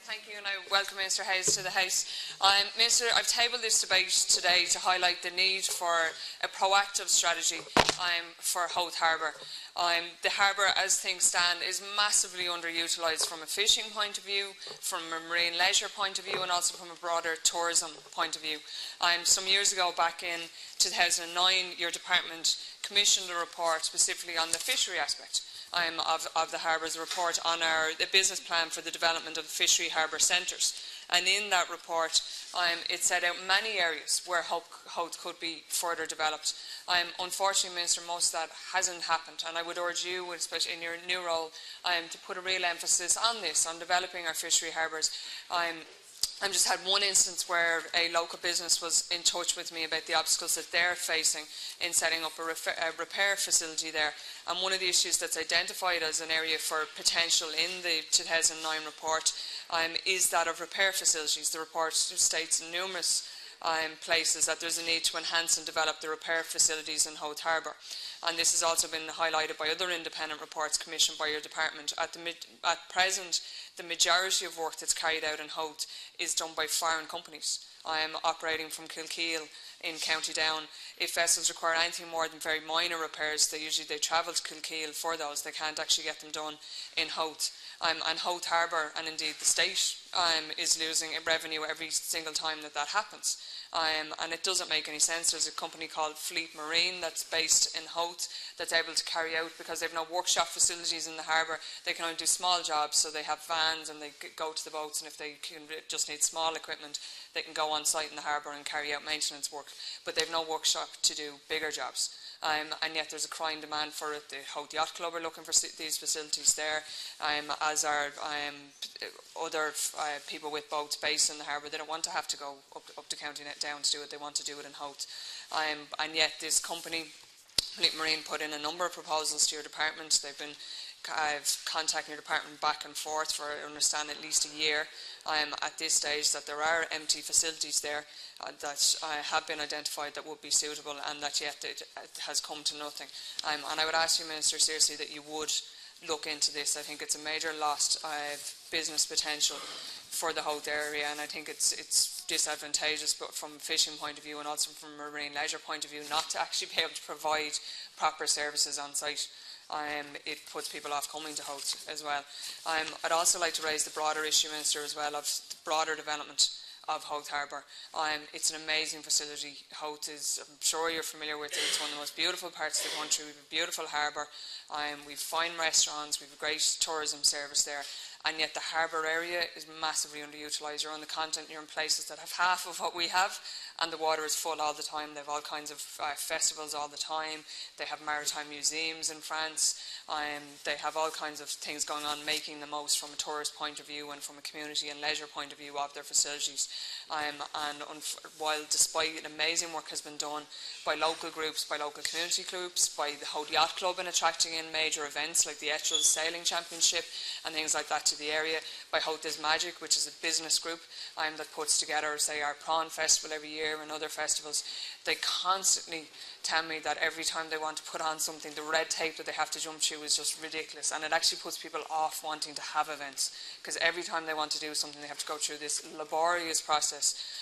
Thank you, and I welcome Minister Howth to the House. Minister, I've tabled this debate today to highlight the need for a proactive strategy for Howth Harbour. The harbour, as things stand, is massively underutilised from a fishing point of view, from a marine leisure point of view, and also from a broader tourism point of view. Some years ago, back in 2009, your department commissioned a report specifically on the fishery aspect of the harbour's report on the business plan for the development of the fishery harbour centres. And in that report, it set out many areas where Howth could be further developed. Unfortunately, Minister, most of that hasn't happened, and I would urge you, especially in your new role, to put a real emphasis on this, on developing our fishery harbours. I've just had one instance where a local business was in touch with me about the obstacles that they're facing in setting up a repair facility there. And one of the issues that's identified as an area for potential in the 2009 report is that of repair facilities. The report states in numerous places that there's a need to enhance and develop the repair facilities in Howth Harbour. And this has also been highlighted by other independent reports commissioned by your department. At present, the majority of work that's carried out in Howth is done by foreign companies operating from Kilkeel in County Down. If vessels require anything more than very minor repairs, they travel to Kilkeel for those. They can't actually get them done in Howth. And Howth Harbour, and indeed the state, is losing revenue every single time that happens. And it doesn't make any sense. There's a company called Fleet Marine that's based in Howth that's able to carry out, because they've no workshop facilities in the harbour, they can only do small jobs, so they have vans and they go to the boats, and if they just need small equipment, they can go on site in the harbour and carry out maintenance work. But they've no workshop to do bigger jobs. And yet there's a crying demand for it. The Howth Yacht Club are looking for these facilities there, as are other people with boats based in the harbour. They don't want to have to go up to County Down to do it. They want to do it in Howth. And yet this company, Fleet Marine, put in a number of proposals to your department. They've been contacting your department back and forth for, I understand, at least a year at this stage, that there are empty facilities there that have been identified that would be suitable, and that yet it has come to nothing. And I would ask you, Minister, seriously, that you would look into this. I think it's a major lost business potential for the Howth area, and I think it's disadvantageous, but from a fishing point of view and also from a marine leisure point of view, not to actually be able to provide proper services on site. It puts people off coming to Howth as well. I'd also like to raise the broader issue, Minister, as well, of the broader development of Howth Harbour. It's an amazing facility. Howth is, I'm sure you're familiar with it, it's one of the most beautiful parts of the country. We have a beautiful harbour, we have fine restaurants, we have a great tourism service there, and yet the harbour area is massively underutilised. You're on the continent, you're in places that have half of what we have, and the water is full all the time. They have all kinds of festivals all the time. They have maritime museums in France. They have all kinds of things going on, making the most from a tourist point of view and from a community and leisure point of view of their facilities. While despite amazing work has been done by local groups, by local community groups, by the Howth Yacht Club in attracting in major events like the Etchells Sailing Championship and things like that to the area, by Howth is Magic, which is a business group that puts together, say, our prawn festival every year and other festivals, they constantly tell me that every time they want to put on something, the red tape that they have to jump through is just ridiculous, and it actually puts people off wanting to have events, because every time they want to do something they have to go through this laborious process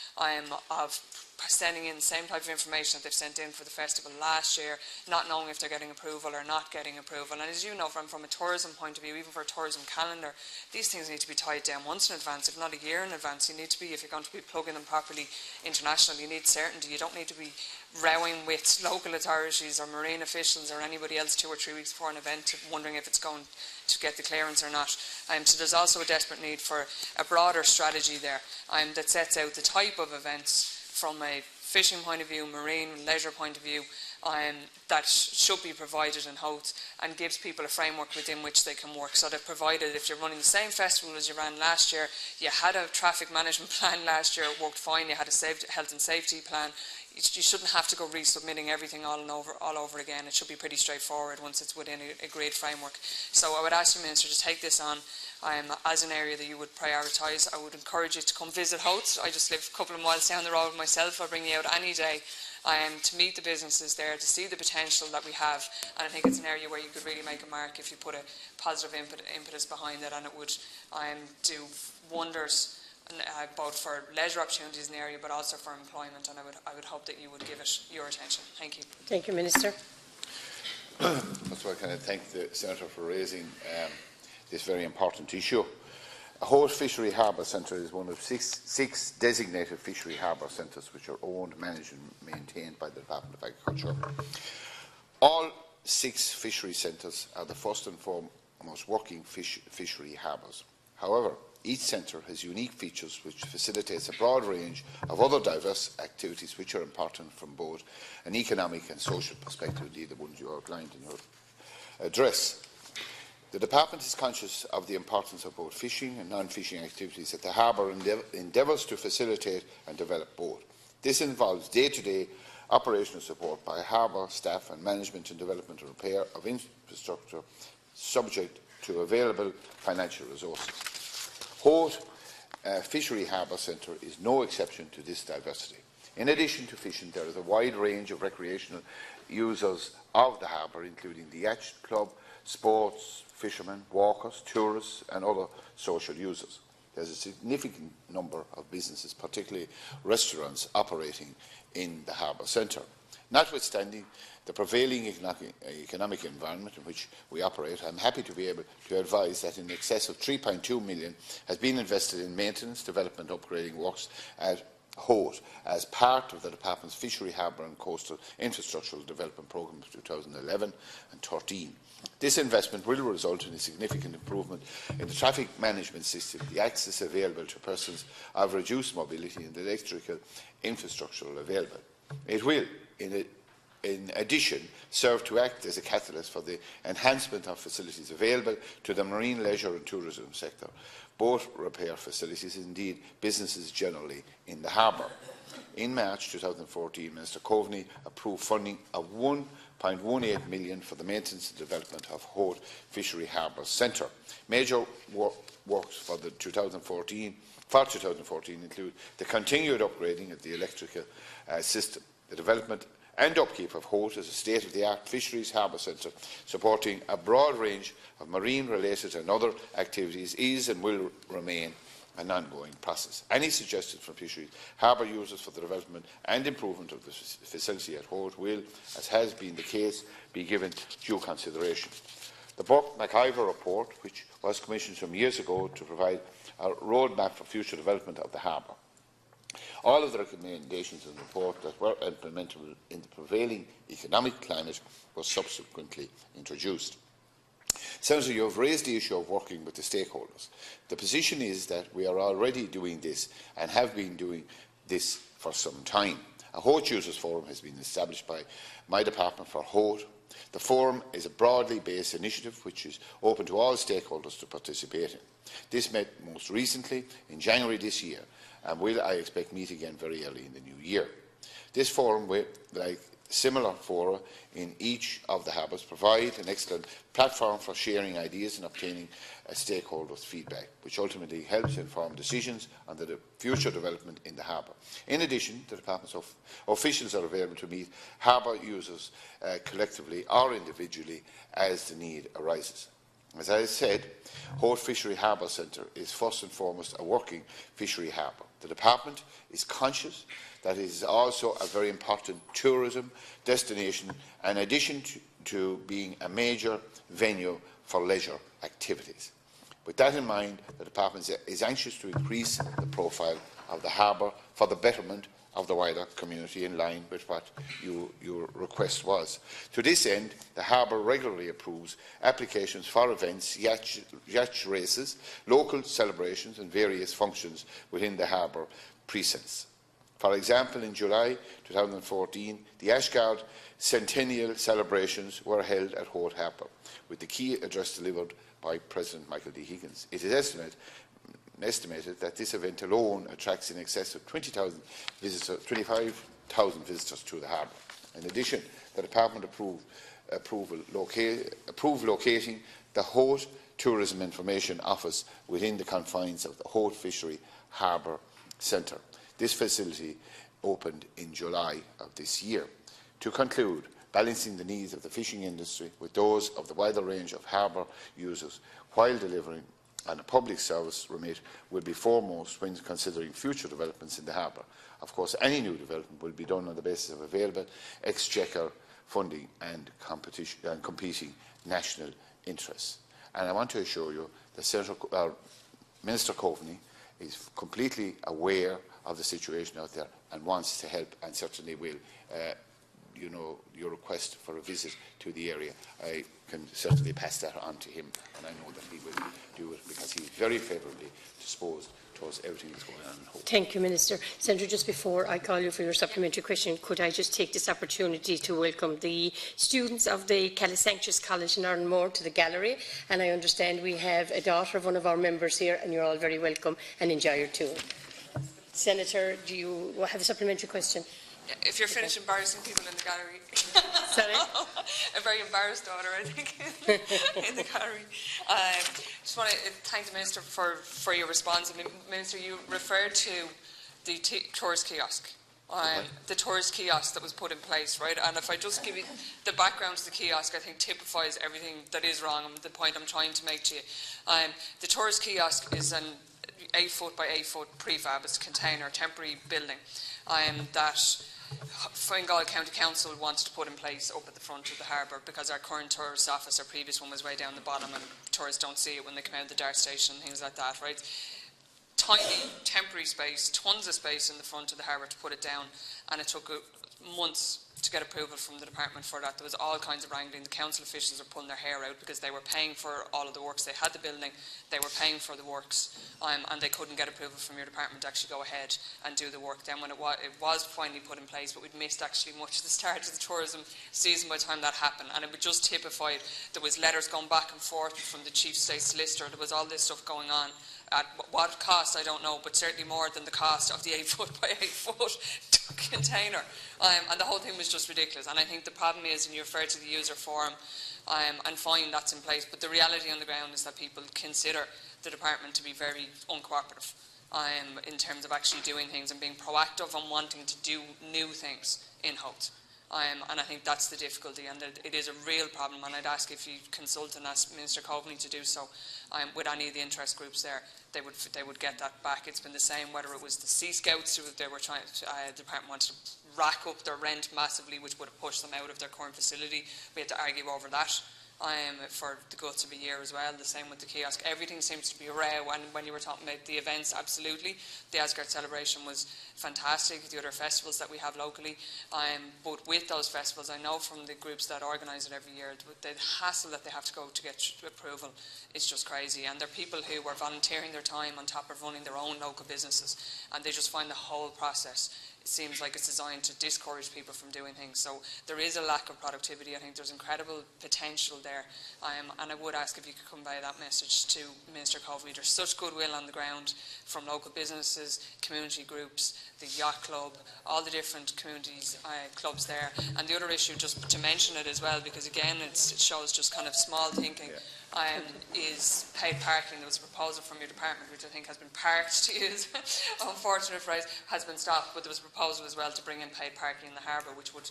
of sending in the same type of information that they've sent in for the festival last year, not knowing if they're getting approval or not getting approval. And as you know, from a tourism point of view, even for a tourism calendar, these things need to be tied down once in advance, if not a year in advance. You need to be, if you're going to be plugging them properly internationally, you need certainty. You don't need to be rowing with local authorities or marine officials or anybody else 2 or 3 weeks before an event wondering if it's going to get the clearance or not. So there's also a desperate need for a broader strategy there that sets out the type of events from a fishing point of view, marine, leisure point of view, that should be provided in Howth, and gives people a framework within which they can work. So that provided, if you're running the same festival as you ran last year, you had a traffic management plan last year, it worked fine, you had a health and safety plan, you shouldn't have to go resubmitting everything all over again. It should be pretty straightforward once it's within a agreed framework. So I would ask you, Minister, to take this on. as an area that you would prioritise. I would encourage you to come visit Howth. I just live a couple of miles down the road myself. I'll bring you out any day to meet the businesses there, to see the potential that we have, and I think it's an area where you could really make a mark if you put a positive impetus behind it, and it would do wonders both for leisure opportunities in the area but also for employment, and I would hope that you would give it your attention. Thank you. Thank you, Minister. First of all, can I thank the Senator for raising this very important issue. Howth Fishery Harbour Centre is one of six designated fishery harbour centres which are owned, managed and maintained by the Department of Agriculture. All 6 fishery centres are the first and foremost working fishery harbours. However, each centre has unique features which facilitates a broad range of other diverse activities which are important from both an economic and social perspective, indeed the ones you outlined in your address. The Department is conscious of the importance of both fishing and non-fishing activities at the harbour endeavours to facilitate and develop both. This involves day-to-day operational support by harbour staff and management and development and repair of infrastructure subject to available financial resources. Howth Fishery Harbour Centre is no exception to this diversity. In addition to fishing, there is a wide range of recreational users of the harbour, including the yacht club, sports, fishermen, walkers, tourists and other social users. There is a significant number of businesses, particularly restaurants, operating in the harbour centre. Notwithstanding the prevailing economic environment in which we operate, I am happy to be able to advise that in excess of €3.2 million has been invested in maintenance, development, upgrading works at Howth as part of the Department's Fishery, Harbour and Coastal Infrastructural Development Programme of 2011 and 13. This investment will result in a significant improvement in the traffic management system, the access available to persons of reduced mobility and the electrical infrastructure available. It will, in addition, serve to act as a catalyst for the enhancement of facilities available to the marine leisure and tourism sector, both repair facilities and indeed businesses generally in the harbour. In March 2014, Minister Coveney approved funding of €1.18 million for the maintenance and development of Howth Fishery Harbour Centre. Major works for 2014 include the continued upgrading of the electrical system, the development and upkeep of Howth as a state-of-the-art fisheries harbour centre, supporting a broad range of marine-related and other activities, is and will remain an ongoing process. Any suggestions from fisheries harbour users for the development and improvement of the facility at Howth will, as has been the case, be given due consideration. The Buck-McIver report, which was commissioned some years ago to provide a roadmap for future development of the harbour. All of the recommendations in the report that were implementable in the prevailing economic climate were subsequently introduced. Senator, you have raised the issue of working with the stakeholders. The position is that we are already doing this and have been doing this for some time. A Howth Users Forum has been established by my department for Howth. The forum is a broadly based initiative which is open to all stakeholders to participate in. This met most recently in January this year and will, I expect, meet again very early in the new year. This forum will, like similar fora in each of the harbours, provide an excellent platform for sharing ideas and obtaining stakeholders' feedback, which ultimately helps inform decisions on the future development in the harbour. In addition, the Department's officials are available to meet harbour users collectively or individually as the need arises. As I said, Howth Fishery Harbour Centre is first and foremost a working fishery harbour. The Department is conscious that it is also a very important tourism destination, in addition to being a major venue for leisure activities. With that in mind, the Department is anxious to increase the profile of the harbour for the betterment of the wider community, in line with what your request was. To this end, the harbour regularly approves applications for events, yacht races, local celebrations and various functions within the harbour precincts. For example, in July 2014, the Ashguard Centennial celebrations were held at Howth Harbour, with the key address delivered by President Michael D. Higgins. It is estimated that this event alone attracts in excess of 25,000 visitors to the harbour. In addition, the Department approved locating the Howth tourism information office within the confines of the Howth Fishery Harbour Centre. This facility opened in July of this year. To conclude, balancing the needs of the fishing industry with those of the wider range of harbour users while delivering on a public service remit will be foremost when considering future developments in the harbour. Of course, any new development will be done on the basis of available exchequer funding and competing national interests. And I want to assure you that Minister Coveney is completely aware of the situation out there and wants to help, and certainly will. Your request for a visit to the area, I can certainly pass that on to him, and I know that he will do it because he is very favourably disposed towards everything that's going on in Howth. Thank you, Minister. Senator, just before I call you for your supplementary question, could I just take this opportunity to welcome the students of the Calisanctus College in Ireland to the gallery, and I understand we have a daughter of one of our members here, and you're all very welcome, and enjoy your tour. Senator, do you have a supplementary question? If you're finished embarrassing people in the gallery. Sorry? A very embarrassed daughter, I think, in the gallery. Just want to thank the Minister for your response. Minister, you referred to the tourist kiosk. The tourist kiosk that was put in place, right? And if I just give you the background to the kiosk, I think typifies everything that is wrong and the point I'm trying to make to you. The tourist kiosk is an 8-foot by 8-foot prefab. It's a container, temporary building that Fingal County Council wants to put in place up at the front of the harbour, because our current tourist office, our previous one, was way down the bottom, and tourists don't see it when they come out of the dart station and things like that, right? Tiny temporary space, tons of space in the front of the harbour to put it down, and it took months to get approval from the department for that. There was all kinds of wrangling. The council officials are pulling their hair out because they were paying for all of the works. They had the building, they were paying for the works, and they couldn't get approval from your department to actually go ahead and do the work. Then when it was finally put in place, but we'd missed actually much of the start of the tourism season by the time that happened, and it would just typify. There was letters going back and forth from the Chief State Solicitor. There was all this stuff going on. At what cost, I don't know, but certainly more than the cost of the 8-foot by 8-foot container. And the whole thing was just ridiculous. And I think the problem is, and you refer to the user forum, and fine, that's in place, but the reality on the ground is that people consider the department to be very uncooperative in terms of actually doing things and being proactive and wanting to do new things in Howth. And I think that's the difficulty, and it is a real problem, and I'd ask if you consult and ask Minister Coveney to do so with any of the interest groups there. They would get that back. It's been the same, whether it was the Sea Scouts, who they were trying to, the department wanted to rack up their rent massively, which would have pushed them out of their current facility. We had to argue over that for the guts of a year as well. The same with the kiosk. Everything seems to be a row. And when you were talking about the events, absolutely. The Asgard celebration was fantastic. The other festivals that we have locally. But with those festivals, I know from the groups that organise it every year, the hassle that they have to go to get approval is just crazy. And they're people who are volunteering their time on top of running their own local businesses. And they just find the whole process, it seems like it's designed to discourage people from doing things. So there is a lack of productivity. I think there's incredible potential there. And I would ask if you could convey that message to Minister Coveney. There's such goodwill on the ground from local businesses, community groups, the yacht club, all the different communities, clubs there. And the other issue, just to mention it as well, because again it shows just kind of small thinking, is paid parking. There was a proposal from your department, which I think has been parked, to use unfortunate phrase, has been stopped, but there was a proposal as well to bring in paid parking in the harbour, which would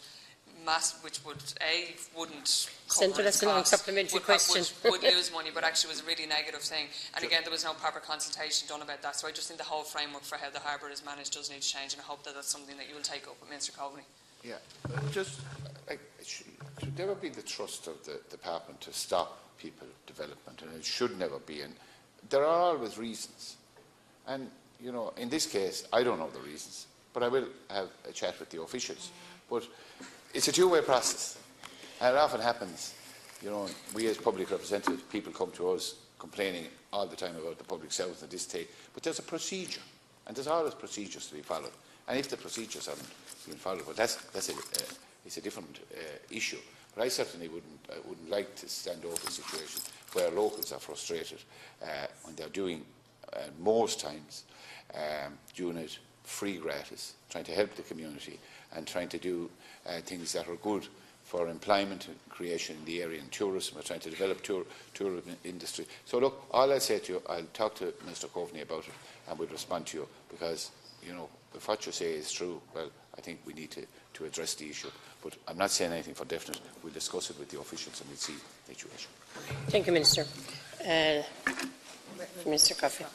wouldn't cover its costs, supplementary question. would lose money, but actually was a really negative thing. And again, there was no proper consultation done about that. So I just think the whole framework for how the harbour is managed does need to change, and I hope that that's something that you will take up with Minister Coveney. Yeah, it should never be the trust of the department to stop people development, and it should never be. And there are always reasons. And, in this case, I don't know the reasons, but I will have a chat with the officials. But it's a two-way process. And it often happens, we as public representatives, people come to us complaining all the time about the public service and this take, but there's a procedure, and there's always procedures to be followed. And if the procedures haven't been followed, but it's a different issue. But I certainly wouldn't like to stand over a situation where locals are frustrated when they're doing, most times, doing it free gratis, trying to help the community and trying to do things that are good for employment creation in the area and tourism. We're trying to develop tourism industry. So look, all I'll say to you, I'll talk to Mr. Coveney about it and we'll respond to you, because, you know, if what you say is true, well, I think we need to address the issue. But I'm not saying anything for definite. We'll discuss it with the officials and we'll see the situation. Thank you, Minister. Minister Coffey.